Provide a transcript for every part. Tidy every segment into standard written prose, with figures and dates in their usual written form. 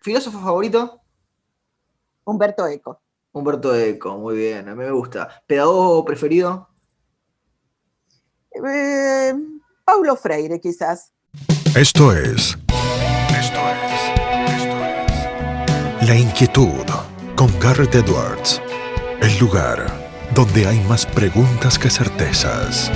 ¿Filósofo favorito? Humberto Eco. Humberto Eco, muy bien, a mí me gusta. ¿Pedagogo preferido? Eh, Paulo Freire, quizás. Esto es, esto es La Inquietud con Garrett Edwards. El lugar donde hay más preguntas que certezas.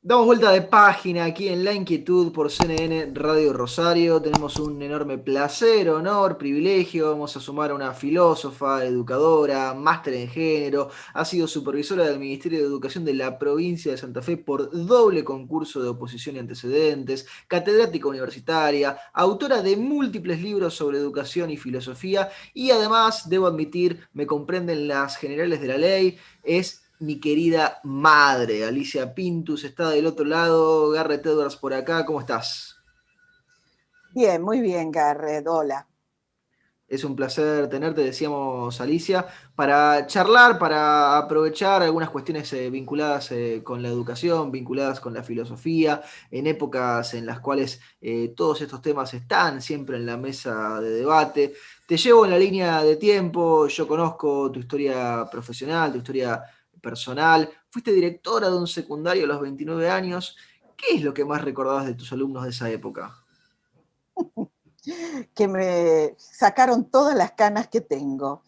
Damos vuelta de página aquí en La Inquietud por CNN Radio Rosario. Tenemos un enorme placer, honor, privilegio. Vamos a sumar a una filósofa, educadora, máster en género. Ha sido supervisora del Ministerio de Educación de la provincia de Santa Fe por doble concurso de oposición y antecedentes, catedrática universitaria, autora de múltiples libros sobre educación y filosofía y además, debo admitir, me comprenden las generales de la ley. Es mi querida madre, Alicia Pintus, está del otro lado, Garrett Edwards por acá, ¿cómo estás? Bien, muy bien, Garred. Hola. Es un placer tenerte, decíamos Alicia, para charlar, para aprovechar algunas cuestiones vinculadas con la educación, vinculadas con la filosofía, en épocas en las cuales todos estos temas están siempre en la mesa de debate. Te llevo en la línea de tiempo, yo conozco tu historia profesional, tu historia personal. Fuiste directora de un secundario a los 29 años. ¿Qué es lo que más recordabas de tus alumnos de esa época? Que me sacaron todas las canas que tengo.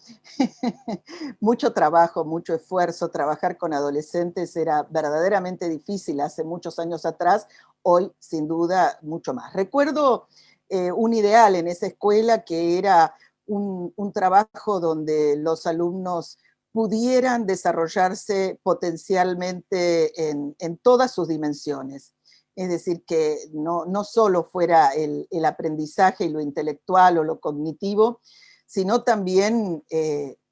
Mucho trabajo, mucho esfuerzo. Trabajar con adolescentes era verdaderamente difícil hace muchos años atrás. Hoy, sin duda, mucho más. Recuerdo un ideal en esa escuela que era un trabajo donde los alumnos pudieran desarrollarse potencialmente en todas sus dimensiones. Es decir, que no solo fuera el aprendizaje y lo intelectual o lo cognitivo, sino también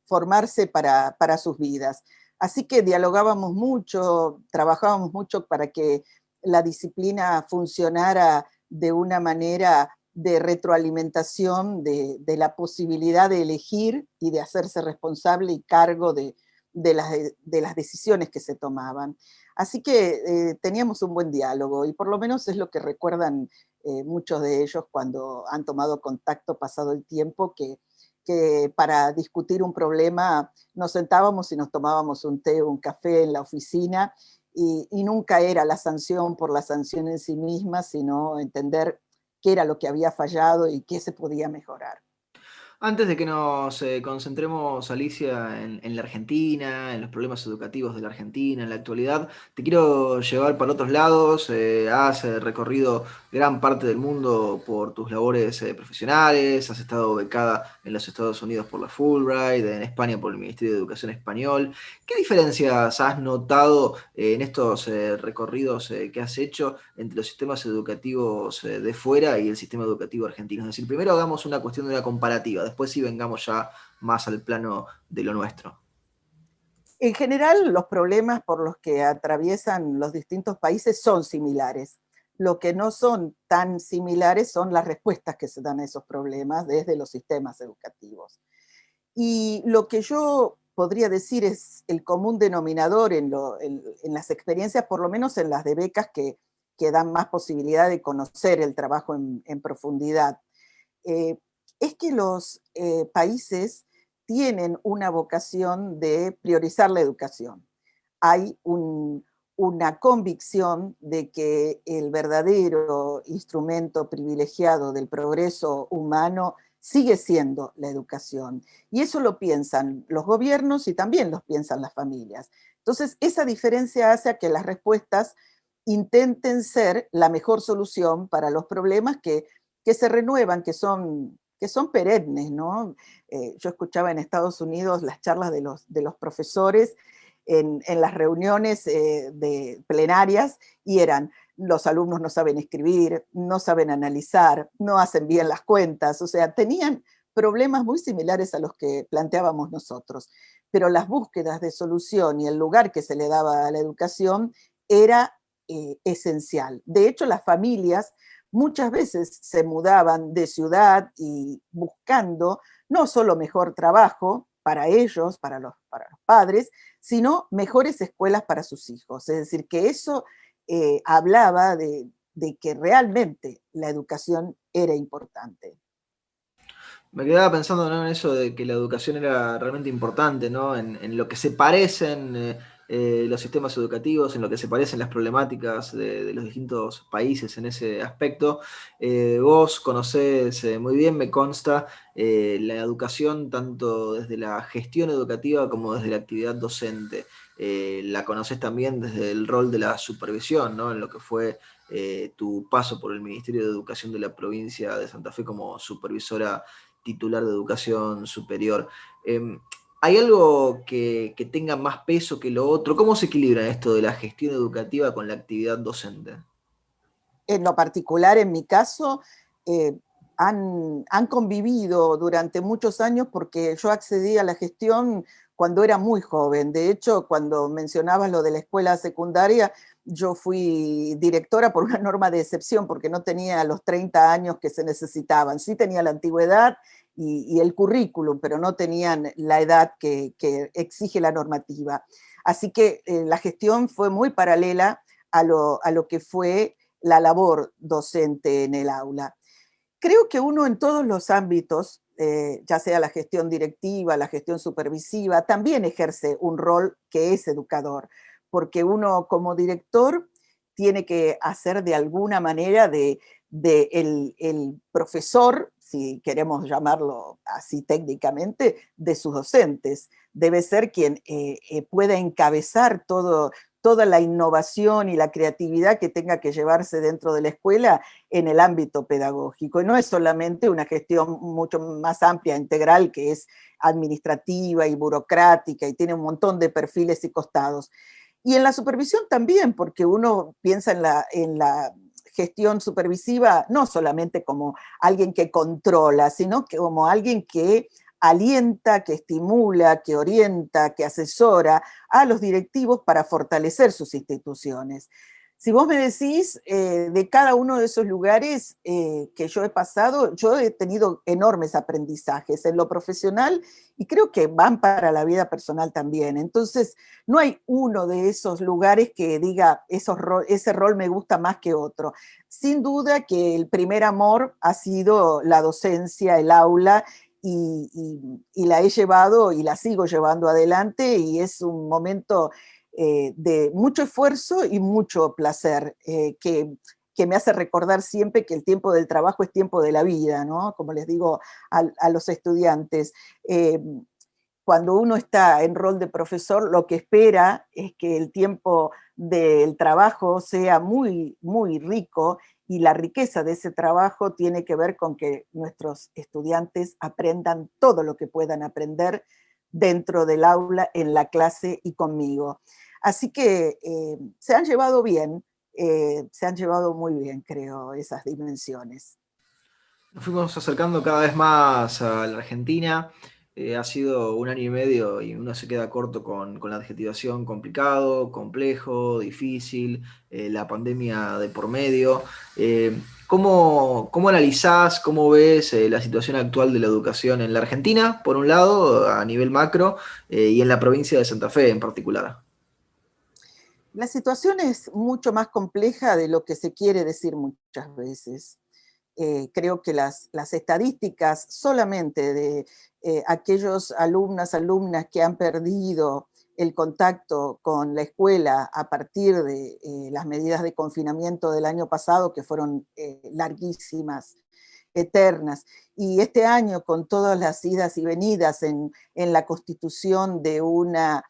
formarse para sus vidas. Así que dialogábamos mucho, trabajábamos mucho para que la disciplina funcionara de una manera de retroalimentación de la posibilidad de elegir y de hacerse responsable y cargo de las decisiones que se tomaban. Así que teníamos un buen diálogo y por lo menos es lo que recuerdan muchos de ellos cuando han tomado contacto pasado el tiempo, que para discutir un problema nos sentábamos y nos tomábamos un té o un café en la oficina y nunca era la sanción por la sanción en sí misma, sino entender qué era lo que había fallado y qué se podía mejorar. Antes de que nos concentremos, Alicia, en la Argentina, en los problemas educativos de la Argentina, en la actualidad, te quiero llevar para otros lados. Has recorrido gran parte del mundo por tus labores profesionales, has estado becada en los Estados Unidos por la Fulbright, en España por el Ministerio de Educación español. ¿Qué diferencias has notado en estos recorridos que has hecho entre los sistemas educativos de fuera y el sistema educativo argentino? Es decir, primero hagamos una cuestión de una comparativa, después sí vengamos ya más al plano de lo nuestro. En general, los problemas por los que atraviesan los distintos países son similares. Lo que no son tan similares son las respuestas que se dan a esos problemas desde los sistemas educativos. Y lo que yo podría decir es el común denominador en las experiencias, por lo menos en las de becas que dan más posibilidad de conocer el trabajo en profundidad, eh, es que los países tienen una vocación de priorizar la educación. Hay una convicción de que el verdadero instrumento privilegiado del progreso humano sigue siendo la educación. Y eso lo piensan los gobiernos y también lo piensan las familias. Entonces, esa diferencia hace a que las respuestas intenten ser la mejor solución para los problemas que se renuevan, que son perennes, ¿no? Yo escuchaba en Estados Unidos las charlas de los profesores en las reuniones de plenarias y eran: los alumnos no saben escribir, no saben analizar, no hacen bien las cuentas, o sea, tenían problemas muy similares a los que planteábamos nosotros, pero las búsquedas de solución y el lugar que se le daba a la educación era esencial. De hecho, las familias muchas veces se mudaban de ciudad y buscando no solo mejor trabajo para ellos, para los padres, sino mejores escuelas para sus hijos. Es decir, que eso hablaba de que realmente la educación era importante. Me quedaba pensando, ¿no?, en eso de que la educación era realmente importante, ¿no? En lo que se parecen los sistemas educativos, en lo que se parecen las problemáticas de los distintos países en ese aspecto. Vos conocés muy bien, me consta, la educación tanto desde la gestión educativa como desde la actividad docente. La conocés también desde el rol de la supervisión, ¿no?, en lo que fue tu paso por el Ministerio de Educación de la provincia de Santa Fe como supervisora titular de educación superior. ¿Hay algo que tenga más peso que lo otro? ¿Cómo se equilibra esto de la gestión educativa con la actividad docente? En lo particular, en mi caso, han convivido durante muchos años porque yo accedí a la gestión cuando era muy joven. De hecho, cuando mencionabas lo de la escuela secundaria, yo fui directora por una norma de excepción porque no tenía los 30 años que se necesitaban. Sí tenía la antigüedad y el currículum, pero no tenían la edad que exige la normativa. Así que la gestión fue muy paralela a lo que fue la labor docente en el aula. Creo que uno en todos los ámbitos, ya sea la gestión directiva, la gestión supervisiva, también ejerce un rol que es educador, porque uno como director tiene que hacer de alguna manera de el profesor, si queremos llamarlo así técnicamente, de sus docentes. Debe ser quien pueda encabezar toda la innovación y la creatividad que tenga que llevarse dentro de la escuela en el ámbito pedagógico. Y no es solamente una gestión mucho más amplia, integral, que es administrativa y burocrática y tiene un montón de perfiles y costados. Y en la supervisión también, porque uno piensa en la gestión supervisiva no solamente como alguien que controla, sino que como alguien que alienta, que estimula, que orienta, que asesora a los directivos para fortalecer sus instituciones. Si vos me decís de cada uno de esos lugares que yo he pasado, yo he tenido enormes aprendizajes en lo profesional y creo que van para la vida personal también. Entonces, no hay uno de esos lugares que diga ese rol me gusta más que otro. Sin duda que el primer amor ha sido la docencia, el aula, y la he llevado y la sigo llevando adelante y es un momento de mucho esfuerzo y mucho placer que me hace recordar siempre que el tiempo del trabajo es tiempo de la vida, ¿no? Como les digo a los estudiantes. Cuando uno está en rol de profesor, lo que espera es que el tiempo del trabajo sea muy, muy rico y la riqueza de ese trabajo tiene que ver con que nuestros estudiantes aprendan todo lo que puedan aprender dentro del aula, en la clase y conmigo. Así que se han llevado bien, se han llevado muy bien, creo, esas dimensiones. Nos fuimos acercando cada vez más a la Argentina. Ha sido un año y medio y uno se queda corto con la adjetivación complicado, complejo, difícil, la pandemia de por medio. ¿Cómo analizás, cómo ves la situación actual de la educación en la Argentina, por un lado, a nivel macro, y en la provincia de Santa Fe en particular? La situación es mucho más compleja de lo que se quiere decir muchas veces. Creo que las estadísticas solamente de aquellos alumnas que han perdido el contacto con la escuela a partir de las medidas de confinamiento del año pasado, que fueron larguísimas, eternas, y este año con todas las idas y venidas en la constitución de una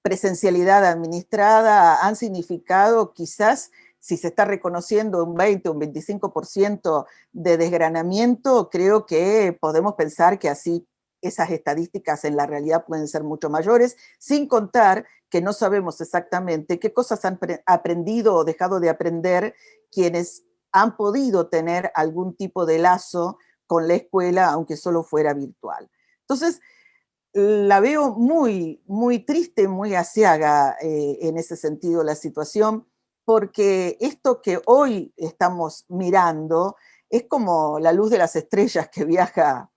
presencialidad administrada, han significado quizás, si se está reconociendo un 20 o un 25% de desgranamiento, creo que podemos pensar que así esas estadísticas en la realidad pueden ser mucho mayores, sin contar que no sabemos exactamente qué cosas han aprendido o dejado de aprender quienes han podido tener algún tipo de lazo con la escuela, aunque solo fuera virtual. Entonces, la veo muy, muy triste, muy aciaga en ese sentido la situación, porque esto que hoy estamos mirando es como la luz de las estrellas que viaja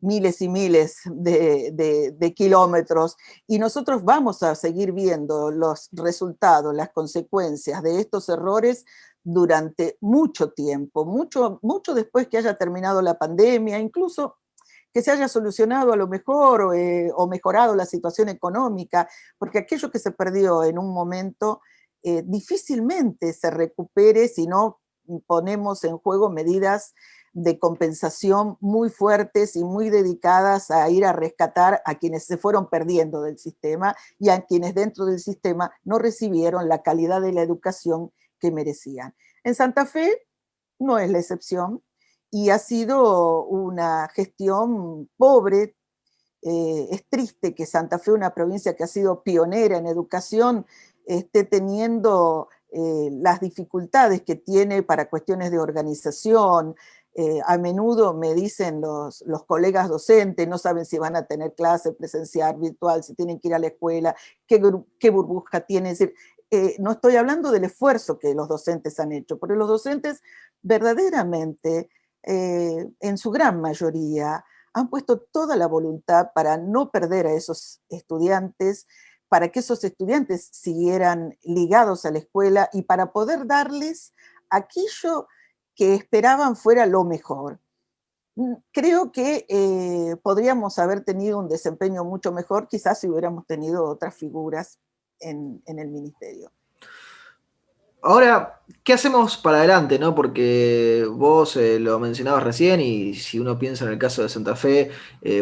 miles y miles de kilómetros, y nosotros vamos a seguir viendo los resultados, las consecuencias de estos errores durante mucho tiempo, mucho después que haya terminado la pandemia, incluso que se haya solucionado a lo mejor o mejorado la situación económica, porque aquello que se perdió en un momento difícilmente se recupere si no ponemos en juego medidas de compensación muy fuertes y muy dedicadas a ir a rescatar a quienes se fueron perdiendo del sistema y a quienes dentro del sistema no recibieron la calidad de la educación que merecían. En Santa Fe no es la excepción y ha sido una gestión pobre. Es triste que Santa Fe, una provincia que ha sido pionera en educación, esté teniendo las dificultades que tiene para cuestiones de organización. A menudo me dicen los colegas docentes, no saben si van a tener clase presencial, virtual, si tienen que ir a la escuela, qué burbuja tienen. Es decir, no estoy hablando del esfuerzo que los docentes han hecho, porque los docentes verdaderamente, en su gran mayoría, han puesto toda la voluntad para no perder a esos estudiantes, para que esos estudiantes siguieran ligados a la escuela y para poder darles aquello que esperaban fuera lo mejor. Creo que podríamos haber tenido un desempeño mucho mejor, quizás si hubiéramos tenido otras figuras en el ministerio. Ahora, ¿qué hacemos para adelante, no? Porque vos lo mencionabas recién y si uno piensa en el caso de Santa Fe,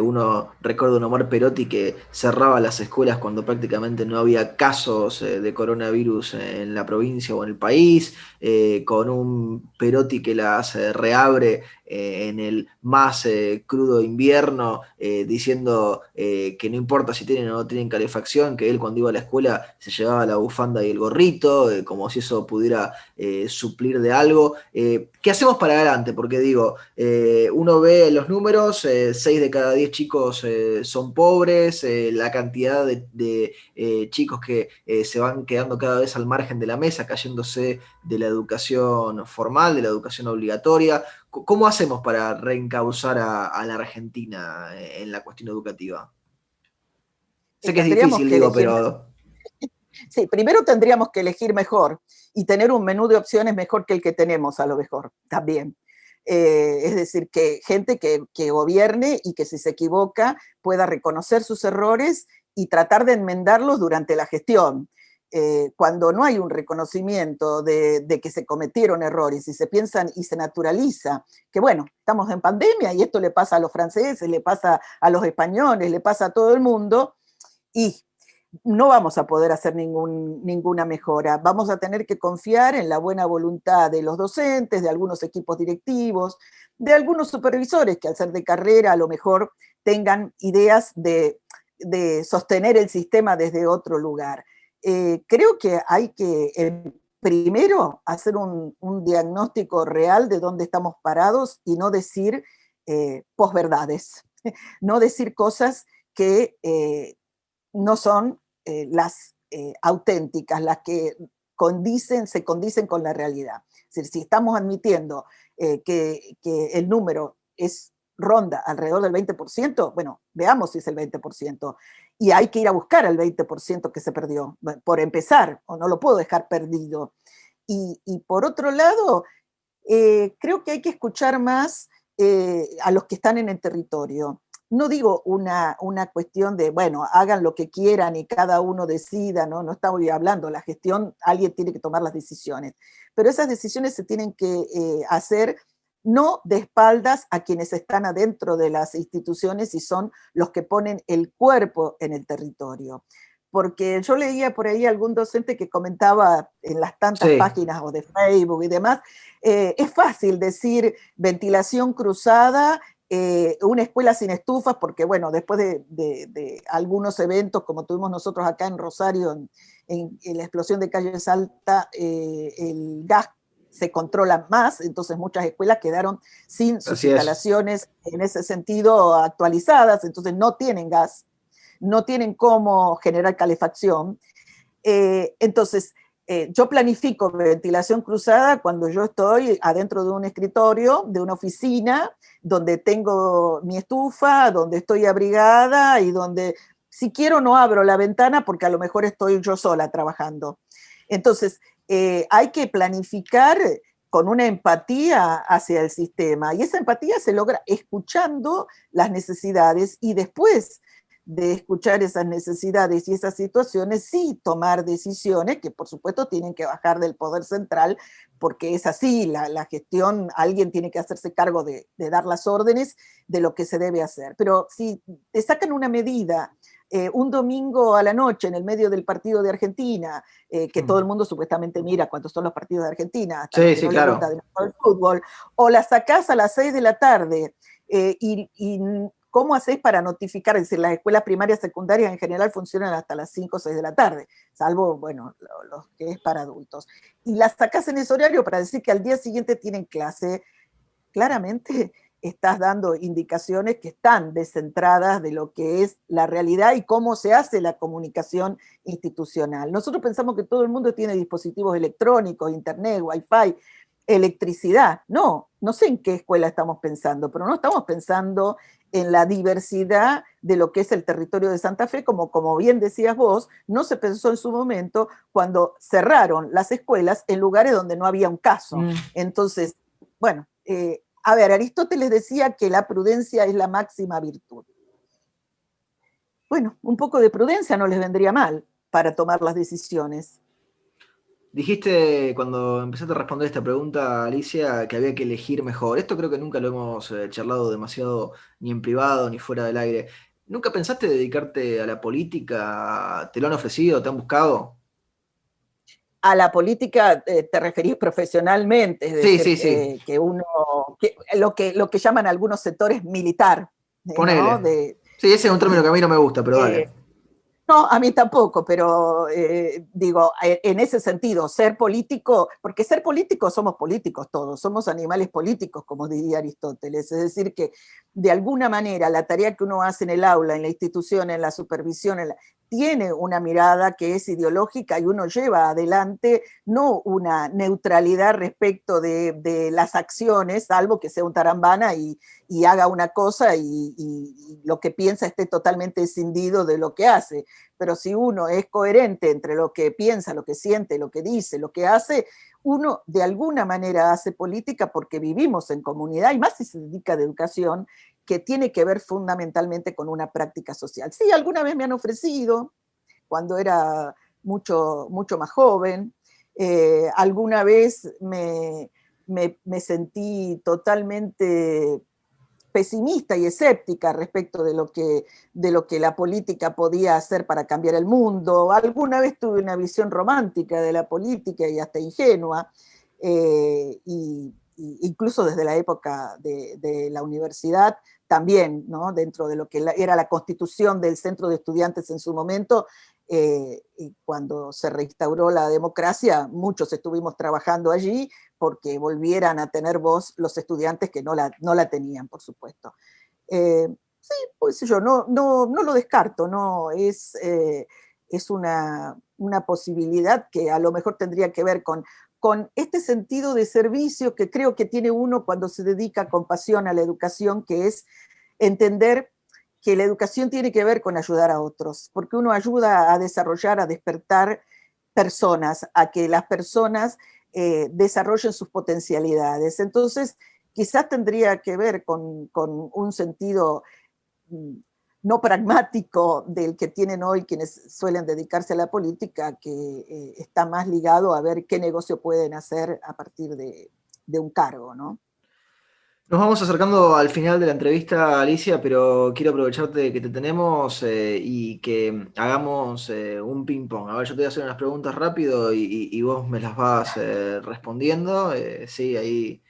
uno recuerda a un Omar Perotti que cerraba las escuelas cuando prácticamente no había casos de coronavirus en la provincia o en el país, con un Perotti que las reabre en el más crudo invierno, diciendo que no importa si tienen o no tienen calefacción, que él cuando iba a la escuela se llevaba la bufanda y el gorrito, como si eso pudiera suplir de algo. ¿Qué hacemos para adelante? Porque digo, uno ve los números, 6 de cada 10 chicos son pobres, la cantidad de chicos que se van quedando cada vez al margen de la mesa, cayéndose de la educación formal, de la educación obligatoria. ¿Cómo hacemos para reencauzar a la Argentina en la cuestión educativa? Sé que es difícil, digo, pero... Sí, primero tendríamos que elegir mejor y tener un menú de opciones mejor que el que tenemos, a lo mejor, también. Es decir, que gente que gobierne y que si se equivoca pueda reconocer sus errores y tratar de enmendarlos durante la gestión. Cuando no hay un reconocimiento de que se cometieron errores y se piensan y se naturaliza, que bueno, estamos en pandemia y esto le pasa a los franceses, le pasa a los españoles, le pasa a todo el mundo, y no vamos a poder hacer ninguna mejora. Vamos a tener que confiar en la buena voluntad de los docentes, de algunos equipos directivos, de algunos supervisores que al ser de carrera a lo mejor tengan ideas de sostener el sistema desde otro lugar. Creo que hay que primero hacer un diagnóstico real de dónde estamos parados y no decir posverdades, no decir cosas que no son las auténticas, las que se condicen con la realidad. Es decir, si estamos admitiendo que el número ronda alrededor del 20%, bueno, veamos si es el 20%. Y hay que ir a buscar el 20% que se perdió, por empezar, o no lo puedo dejar perdido. Y por otro lado, creo que hay que escuchar más a los que están en el territorio. No digo una cuestión de, bueno, hagan lo que quieran y cada uno decida, no estamos hablando, la gestión, alguien tiene que tomar las decisiones, pero esas decisiones se tienen que hacer no de espaldas a quienes están adentro de las instituciones y son los que ponen el cuerpo en el territorio. Porque yo leía por ahí algún docente que comentaba en las tantas páginas o de Facebook y demás, es fácil decir ventilación cruzada, una escuela sin estufas, porque bueno, después de algunos eventos como tuvimos nosotros acá en Rosario, en la explosión de Calle Salta, el gas se controla más, entonces muchas escuelas quedaron sin sus instalaciones en ese sentido actualizadas, entonces no tienen gas, no tienen cómo generar calefacción. Entonces, yo planifico ventilación cruzada cuando yo estoy adentro de un escritorio, de una oficina, donde tengo mi estufa, donde estoy abrigada y donde, si quiero, no abro la ventana porque a lo mejor estoy yo sola trabajando. Entonces, hay que planificar con una empatía hacia el sistema, y esa empatía se logra escuchando las necesidades y después de escuchar esas necesidades y esas situaciones, sí tomar decisiones que por supuesto tienen que bajar del poder central, porque es así, la gestión, alguien tiene que hacerse cargo de dar las órdenes de lo que se debe hacer. Pero si te sacan una medida un domingo a la noche en el medio del partido de Argentina, que todo el mundo supuestamente mira cuántos son los partidos de Argentina, hasta los Sí, que sí, no les claro. gusta demasiado el fútbol, o la sacás a las 6 de la tarde, y ¿cómo hacéis para notificar? Es decir, las escuelas primarias, secundarias en general funcionan hasta las 5 o 6 de la tarde, salvo, bueno, los que es para adultos. Y las sacás en ese horario para decir que al día siguiente tienen clase. Claramente estás dando indicaciones que están descentradas de lo que es la realidad y cómo se hace la comunicación institucional. Nosotros pensamos que todo el mundo tiene dispositivos electrónicos, internet, wifi, electricidad. No, no sé en qué escuela estamos pensando, pero no estamos pensando en la diversidad de lo que es el territorio de Santa Fe, como bien decías vos, no se pensó en su momento cuando cerraron las escuelas en lugares donde no había un caso. Entonces, bueno, a ver, Aristóteles decía que la prudencia es la máxima virtud. Bueno, un poco de prudencia no les vendría mal para tomar las decisiones. Dijiste cuando empezaste a responder esta pregunta, Alicia, que había que elegir mejor. Esto creo que nunca lo hemos charlado demasiado, ni en privado, ni fuera del aire. ¿Nunca pensaste dedicarte a la política? ¿Te lo han ofrecido? ¿Te han buscado? A la política te referís profesionalmente, es Sí, decir, sí, sí. lo que llaman algunos sectores militar, ¿no? Ponele. Sí, ese es un término que a mí no me gusta, pero Eh, dale. No, a mí tampoco, pero digo, en ese sentido, ser político, porque ser político somos políticos todos, somos animales políticos, como diría Aristóteles, es decir, que de alguna manera la tarea que uno hace en el aula, en la institución, en la supervisión, tiene una mirada que es ideológica y uno lleva adelante no una neutralidad respecto de las acciones, salvo que sea un tarambana y haga una cosa y lo que piensa esté totalmente escindido de lo que hace. Pero si uno es coherente entre lo que piensa, lo que siente, lo que dice, lo que hace, uno de alguna manera hace política porque vivimos en comunidad, y más si se dedica de educación, que tiene que ver fundamentalmente con una práctica social. Sí, alguna vez me han ofrecido, cuando era mucho más joven, alguna vez me sentí totalmente pesimista y escéptica respecto de lo que la política podía hacer para cambiar el mundo. Alguna vez tuve una visión romántica de la política y hasta ingenua, incluso desde la época de la universidad, también, ¿no? Dentro de lo que era la constitución del Centro de Estudiantes en su momento, y cuando se reinstauró la democracia, muchos estuvimos trabajando allí porque volvieran a tener voz los estudiantes que no la tenían, por supuesto. Sí, pues yo no lo descarto, no es una posibilidad que a lo mejor tendría que ver con este sentido de servicio que creo que tiene uno cuando se dedica con pasión a la educación, que es entender que la educación tiene que ver con ayudar a otros, porque uno ayuda a desarrollar, a despertar personas, a que las personas desarrollen sus potencialidades. Entonces, quizás tendría que ver con un sentido no pragmático del que tienen hoy quienes suelen dedicarse a la política, que está más ligado a ver qué negocio pueden hacer a partir de un cargo, ¿no? Nos vamos acercando al final de la entrevista, Alicia, pero quiero aprovecharte que te tenemos y que hagamos un ping-pong. A ver, yo te voy a hacer unas preguntas rápido y vos me las vas respondiendo. Sí, ahí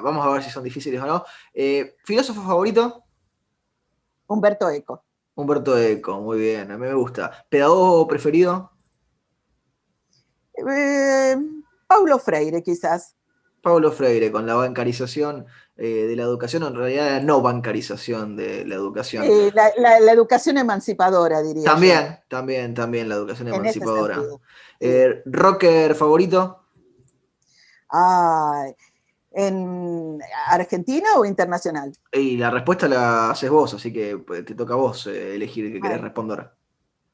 vamos a ver si son difíciles o no. ¿Filósofo favorito? Humberto Eco. Humberto Eco, muy bien, a mí me gusta. ¿Pedagogo preferido? Eh, Paulo Freire, quizás. Paulo Freire, con la bancarización de la educación, en realidad la no bancarización de la educación. La educación emancipadora, diría yo. También la educación En ese emancipadora. sentido. Sí. ¿Rocker favorito? ¿En Argentina o internacional? Y la respuesta la haces vos, así que te toca a vos elegir qué querés responder.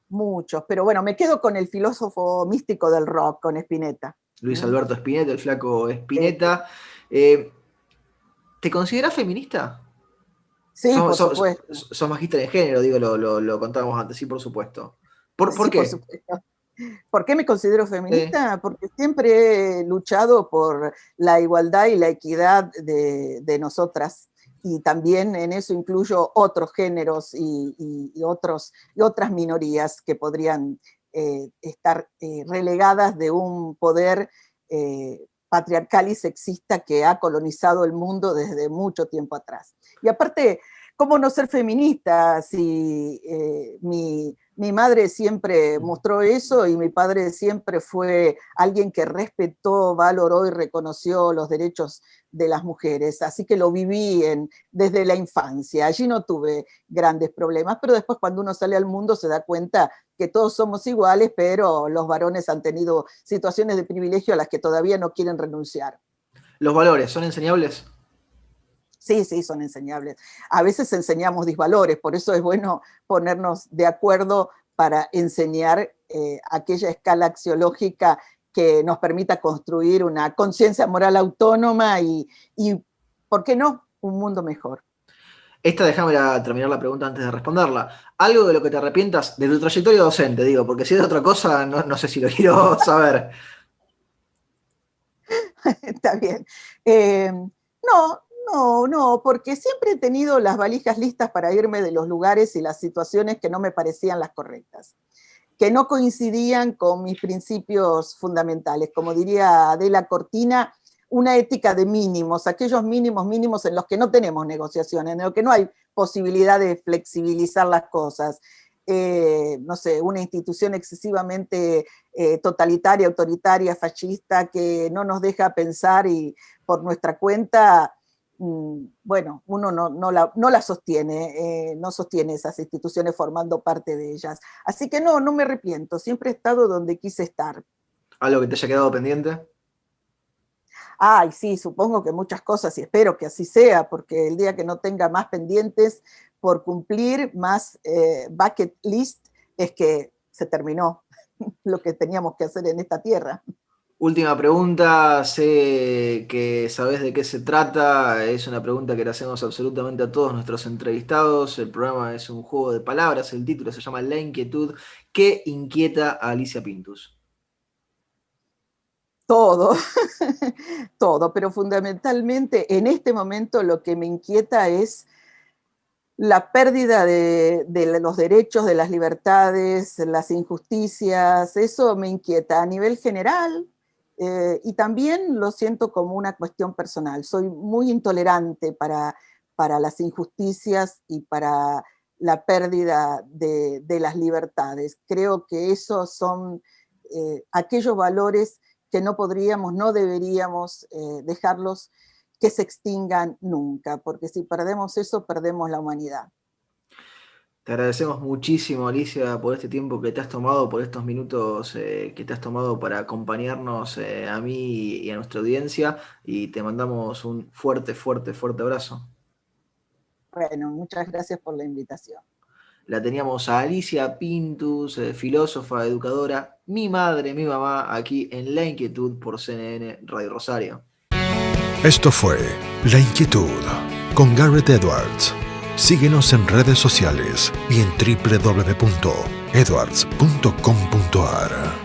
Muchos, pero bueno, me quedo con el filósofo místico del rock, con Spinetta. Luis Alberto Spinetta, el flaco Spinetta. ¿Te considerás feminista? Sí, por supuesto. Sos magíster en género, digo, lo contábamos antes, sí, por supuesto. ¿Por qué? Por supuesto. ¿Por qué me considero feminista? Porque siempre he luchado por la igualdad y la equidad de nosotras. Y también en eso incluyo otros géneros y otras minorías que podrían estar relegadas de un poder patriarcal y sexista que ha colonizado el mundo desde mucho tiempo atrás. Y aparte, ¿cómo no ser feminista si mi madre siempre mostró eso y mi padre siempre fue alguien que respetó, valoró y reconoció los derechos de las mujeres? Así que lo viví desde la infancia. Allí no tuve grandes problemas, pero después cuando uno sale al mundo se da cuenta que todos somos iguales, pero los varones han tenido situaciones de privilegio a las que todavía no quieren renunciar. ¿Los valores son enseñables? Sí, son enseñables. A veces enseñamos disvalores, por eso es bueno ponernos de acuerdo para enseñar aquella escala axiológica que nos permita construir una conciencia moral autónoma y, ¿por qué no?, un mundo mejor. Esta, déjame terminar la pregunta antes de responderla. ¿Algo de lo que te arrepientas de tu trayectoria docente, digo? Porque si es de otra cosa, no sé si lo quiero saber. Está bien. No, porque siempre he tenido las valijas listas para irme de los lugares y las situaciones que no me parecían las correctas, que no coincidían con mis principios fundamentales. Como diría Adela Cortina, una ética de mínimos, aquellos mínimos en los que no tenemos negociaciones, en los que no hay posibilidad de flexibilizar las cosas. No sé, una institución excesivamente totalitaria, autoritaria, fascista, que no nos deja pensar y por nuestra cuenta, bueno, uno no la sostiene, no sostiene esas instituciones formando parte de ellas. Así que no me arrepiento, siempre he estado donde quise estar. ¿Algo que te haya quedado pendiente? Ay, sí, supongo que muchas cosas y espero que así sea, porque el día que no tenga más pendientes por cumplir, más bucket list, es que se terminó lo que teníamos que hacer en esta tierra. Última pregunta, sé que sabés de qué se trata, es una pregunta que le hacemos absolutamente a todos nuestros entrevistados. El programa es un juego de palabras, el título se llama La Inquietud. ¿Qué inquieta a Alicia Pintus? Todo, pero fundamentalmente en este momento lo que me inquieta es la pérdida de los derechos, de las libertades, las injusticias. Eso me inquieta a nivel general. Y también lo siento como una cuestión personal. Soy muy intolerante para las injusticias y para la pérdida de las libertades. Creo que esos son aquellos valores que no deberíamos dejarlos que se extingan nunca, porque si perdemos eso, perdemos la humanidad. Te agradecemos muchísimo, Alicia, por este tiempo que te has tomado, por estos minutos que te has tomado para acompañarnos a mí y a nuestra audiencia, y te mandamos un fuerte abrazo. Bueno, muchas gracias por la invitación. La teníamos a Alicia Pintus, filósofa, educadora, mi madre, mi mamá, aquí en La Inquietud por CNN Radio Rosario. Esto fue La Inquietud con Garrett Edwards. Síguenos en redes sociales y en www.edwards.com.ar.